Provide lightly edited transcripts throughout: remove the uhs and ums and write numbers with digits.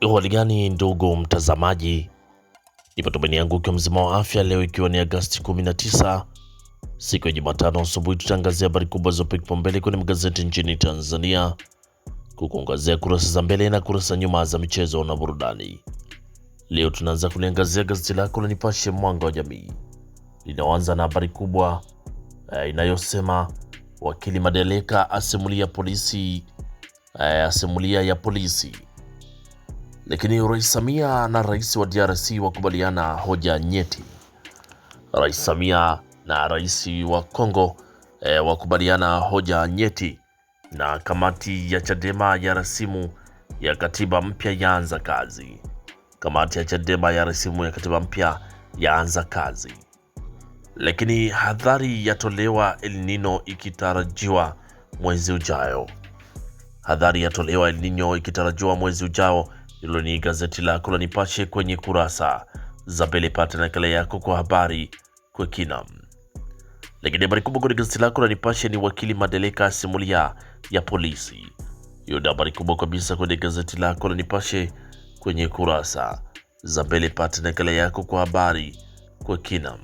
Hali gani ndugu mtazamaji, ni matumaini yangu ukiwa mzima wa afya. Leo ikiwa ni Agosti 19 siku ya Jumatano asubuhi, tutaangazia habari kubwa zilizopewa kipaumbele kwenye magazeti nchini Tanzania, kukuangazia kurasa za mbele na kurasa nyuma za michezo na burudani. Leo tunaanza kuliangazia gazeti lako la Nipashe Mwanga wa Jamii, linaanza na habari kubwa inayosema wakili Madeleka asimulia ya polisi. Lakini Rais Samia na rais wa DRC wakubaliana hoja nyeti. Rais Samia na rais wa Kongo wakubaliana hoja nyeti, na kamati ya Chadema ya rasimu ya katiba mpya yaanza kazi. Kamati ya Chadema ya rasimu ya katiba mpya yaanza kazi. Lakini hadhari yatolewa El Nino ikitarajiwa mwezi ujao. Hadhari yatolewa El Nino ikitarajiwa mwezi ujao. Hilo ni gazeti lako la Nipashe kwenye kurasa za mbele. Pata nakala yako kwa habari kwa kina. Lakini habari kubwa kwenye gazeti lako la Nipashe ni wakili Madeleka asimulia ya polisi. Hiyo ndio habari kubwa kabisa kwenye gazeti lako la Nipashe kwenye kurasa za mbele. Pata nakala yako kwa habari kwa kina.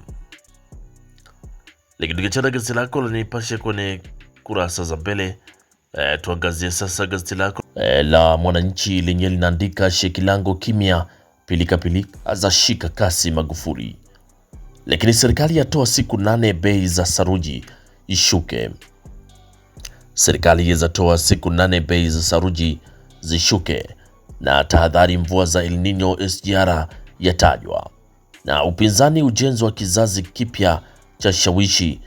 Lakini tukiachana gazeti lako la Nipashe kwenye kurasa za mbele, tuangazie sasa gazeti lako la Mwananchi lenye linaandika Shekilango kimya, pilika za shika kasi Magufuli. Lakini serikali yatoa siku 8 bei za saruji ishuke. Serikali yazatoa siku 8 bei za saruji zishuke, na tahadhari mvua za El Nino SGR yatajwa. Na upinzani ujenzi wa kizazi kipya cha shawishi.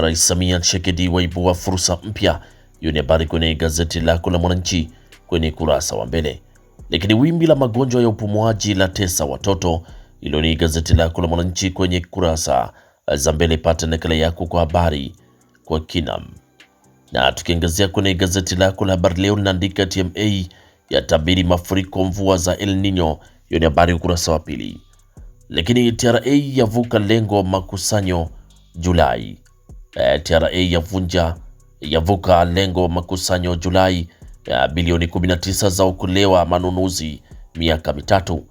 Rais Samia Tshisekedi waibua fursa mpya. Hiyo ni habari kwenye gazeti lako la Mwananchi kwenye kurasa wa mbele. Lakini wimbi la magonjwa ya upumuaji la tesa watoto. Hilo ni gazeti lako la Mwananchi kwenye kurasa za mbele. Pata nakala yako kwa habari kwa kina. Na tukiangazia kwenye gazeti lako la Habari Leo linaandika TMA yatabiri mafuriko mvua za El Nino. Hiyo ni habari ukurasa wa pili. Lakini TRA yavuka lengo makusanyo Julai. TRA yavuka lengo makusanyo Julai ya bilioni 19 za ukulewa manunuzi miaka mitatu.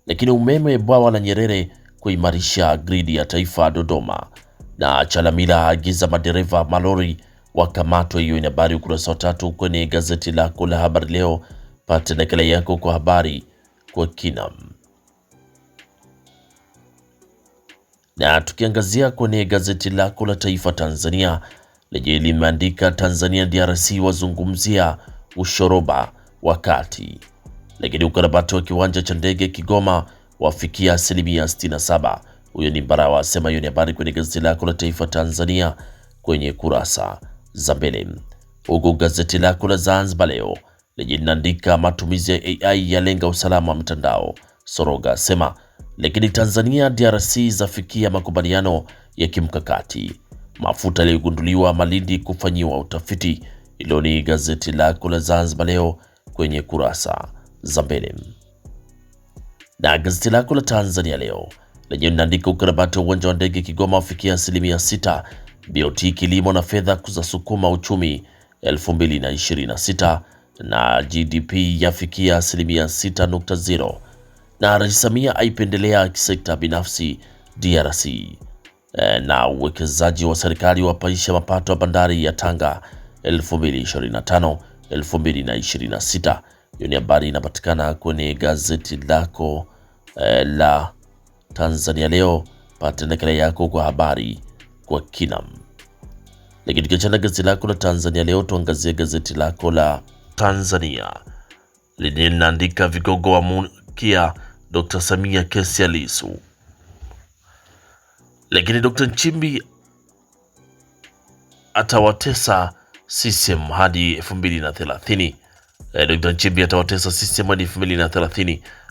Lakini umeme bwawa la Nyerere kuimarisha gridi ya taifa Dodoma. Na Chalamila agiza madereva malori wakamatwe. Hiyo ni habari ukurasa wa 3 kwenye gazeti lako la Habari Leo. Pata nakala yako kwa habari kwa kina. Na tukiangazia kwenye gazeti lako la Taifa Tanzania lenye limeandika Tanzania DRC wazungumzia ushoroba wakati. Lakini ukarabati wa kiwanja cha ndege Kigoma wafikia 67%. Huyo ni Mbarawa asema. Hiyo ni habari kwenye gazeti lako la Taifa Tanzania kwenye kurasa za mbele. Huku gazeti lako la Zanzibar Leo lenye linaandika matumizi ya AI yalenga usalama wa mtandao, Soroga asema. Lakini Tanzania DRC zafikia makubaliano ya kimkakati. Mafuta yaliyogunduliwa Malindi kufanyiwa utafiti. Hilo ni gazeti lako la Zanzibar Leo kwenye kurasa za mbele. Na gazeti lako la Tanzania Leo lenye linaandika ukarabati wa uwanja wa ndege Kigoma wafikia 6%. BOT kilimo na fedha kuzasukuma uchumi 2026, na GDP yafikia 6.0. Na Rais Samia aipendelea sekta binafsi DRC. Na uwekezaji wa serikali wapaisha mapato ya bandari ya Tanga 2025 2026. Hiyo ni habari inapatikana kwenye gazeti lako la Tanzania Leo. Pata nakala yako kwa habari kwa kina. Lakini tukiachana gazeti lako la Tanzania Leo, tuangazie gazeti lako la Tanzania linaandika vigogo wa mukia Dr. Samia kesi ya Lissu. Lakini Dr. Nchimbi atawatesa CCM hadi 2030. Dr. Nchimbi atawatesa CCM hadi 2030.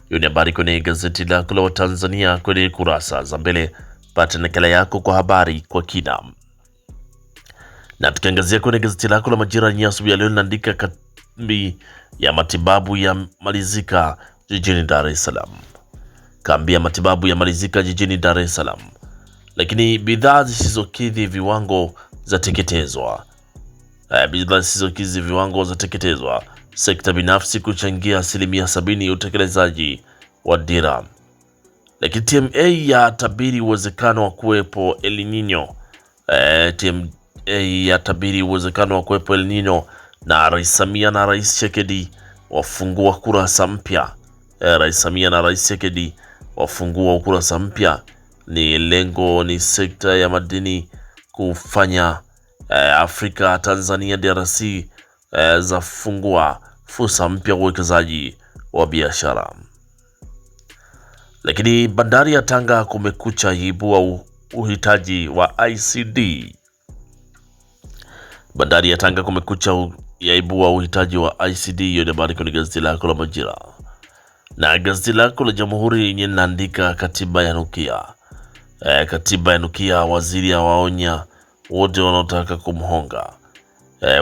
Hiyo ni habari kwenye gazeti lako la Tanzania kwenye kurasa za mbele. Pata nakala yako kwa habari kwa kina. Na tukiangazia kwenye gazeti lako la Majira ya asubuhi ya leo linaandika kambi ya matibabu ya malizika jijini Dar es Salaam. Kambi ya matibabu ya malizika jijini Dar es Salaam. Lakini bidhaa zisizokidhi viwango zateketezwa. Bidhaa zisizokidhi viwango zateketezwa. sekta binafsi kuchangia 70% ya utekelezaji wa dira. Lakini TMA ya tabiri uwezekano wa kuwepo El Nino. TMA ya tabiri uwezekano wa kuwepo El Nino, na Rais Samia na Rais Tshisekedi wafungua kurasa mpya. Rais Samia na Rais Tshisekedi wafungua ukurasa mpya. Ni lengo ni sekta ya madini kufanya Afrika, Tanzania, DRC za fungua fursa mpya uwekezaji wa biashara. Lakini bandari ya Tanga kumekucha ibua uhitaji wa ICD. Bandari ya Tanga kumekucha yaibua uhitaji wa ICD. Hiyo ni habari kwenye gazeti lako la Majira, na gazeti lako la Jamhuri yenye linaandika katiba ya nukia. Katiba ya nukia, waziri awaonya wote wanaotaka kumhonga.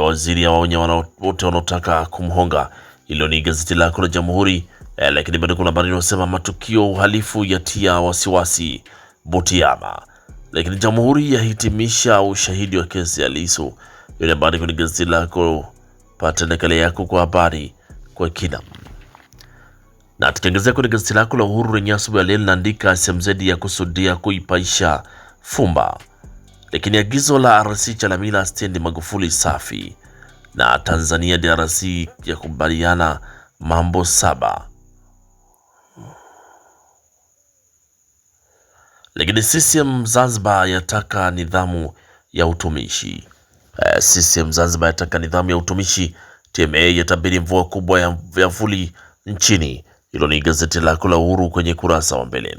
Waziri awaonya wote wanaotaka kumhonga. Hilo ni gazeti lako la Jamhuri. Lakini bado kuna habari inasema matukio uhalifu yatia wasiwasi Butiama. Lakini Jamhuri yahitimisha ushahidi wa kesi ya Lissu. Hiyo ni habari kwenye gazeti lako, pata nakala yako kwa habari kwa kina. Na tukiangazia kwenye gazeti lako la Uhuru lenye asubuhi ya leo linaandika SMZ ya kusudia kuipaisha Fumba. Lakini agizo la RC Chalamila stendi Magufuli safi. Na Tanzania DRC ya kubaliana mambo 7. Lakini CCM Zanzibar yataka nidhamu ya utumishi. CCM Zanzibar yataka nidhamu ya utumishi. TMA yatabiri mvua kubwa ya vuli nchini. Hilo ni gazeti lako la Uhuru kwenye kurasa wa mbele.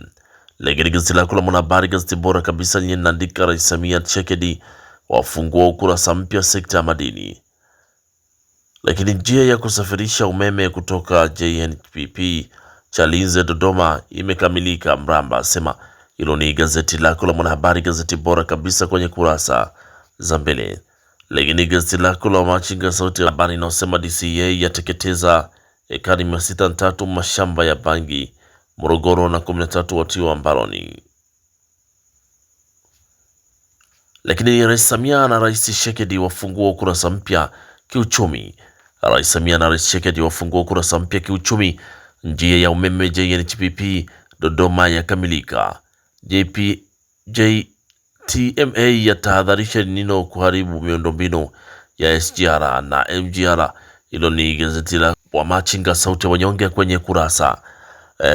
Lakini gazeti lako la Mwanahabari, gazeti bora kabisa, yenye linaandika Rais Samia Tshisekedi wafungua ukurasa mpya sekta ya madini. Lakini njia ya kusafirisha umeme kutoka JNPP Chalinze Dodoma imekamilika, Mramba asema. Hilo ni gazeti lako la Mwanahabari, gazeti bora kabisa kwenye kurasa za mbele. Lakini gazeti lako la Machinga, sauti ya habari, inasema DCA yateketeza ekari 603 mashamba ya bangi Morogoro na 13 watiwa mbaroni. Lakini Rais Samia na Rais Tshisekedi wafungua ukurasa mpya kiuchumi. Rais Samia na Rais Tshisekedi wafungua ukurasa mpya kiuchumi. Njia ya umeme JNPP Dodoma yakamilika. JTMA yatahadharisha Nino kuharibu miundombinu ya SGR na MGR. Hilo ni gazeti la Wamachinga, sauti ya wanyonge kwenye kurasa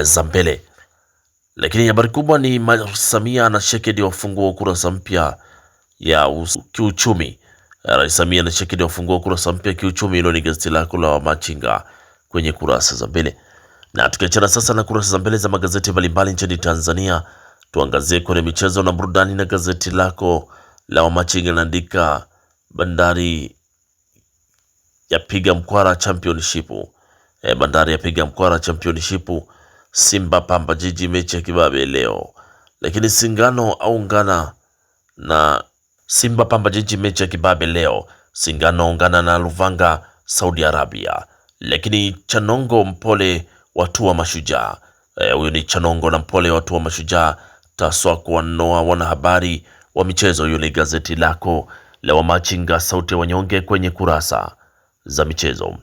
za mbele. Lakini habari kubwa ni Samia na Tshisekedi wafungua ukurasa mpya ya kiuchumi. Rais Samia na Tshisekedi wafungua ukurasa mpya kiuchumi. Hilo ni gazeti lako la Wamachinga kwenye kurasa za mbele. Na tukiachana sasa na kurasa za mbele za magazeti mbalimbali nchini Tanzania, tuangazie kwenye michezo na burudani, na gazeti lako la Wamachinga linaandika Bandari yapiga mkwara championship. Bandari yapiga mkwara championship. Simba Pamba Jiji mechi ya kibabe leo. Lakini Singano aungana na Simba Pamba Jiji mechi ya kibabe leo. Singano aungana na Luvanga Saudi Arabia. Lakini Chanongo Mpole watu wa Mashujaa. Huyo ni Chanongo na Mpole watu wa Mashujaa taswa kuwanoa wanahabari wa michezo. Hiyo ni gazeti lako la Wamachinga, sauti ya wanyonge kwenye kurasa za michezo.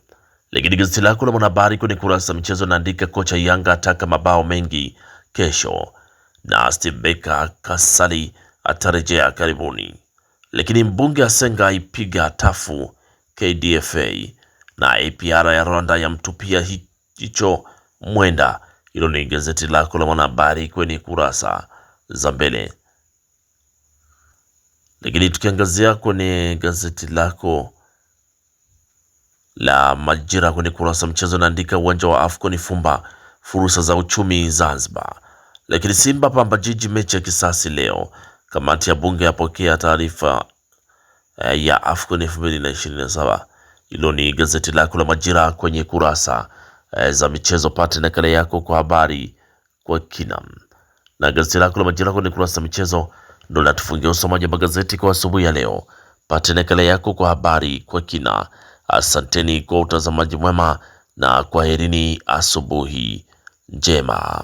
Lakini gazeti lako la Mwanahabari kwenye kurasa za michezo naandika kocha Yanga ataka mabao mengi kesho, na Steve Becker Kasali atarejea karibuni. Lakini mbunge Asenga ipiga tafu KDFA, na APR ya Rwanda yamtupia hicho Mwenda. Hilo ni gazeti lako la Mwanahabari kwenye kurasa za mbele. Lakini tukiangazia kwenye gazeti lako la Majira kwenye kurasa mchezo naandika uwanja wa AFCON Fumba fursa za uchumi Zanzibar. Lakini Simba Pamba Jiji mechi ya kisasi leo. Kamati ya bunge yapokea taarifa ya AFCON 2027. Hilo ni gazeti lako la Majira kwenye kurasa za michezo. Pate nakala yako kwa habari kwa kina. Na gazeti lako la Majira kwenye kurasa za michezo ndio natufungia usomaji wa magazeti kwa asubuhi ya leo. Pate nakala yako kwa habari kwa kina. Asanteni kwa utazamaji mwema na kwaherini, asubuhi njema.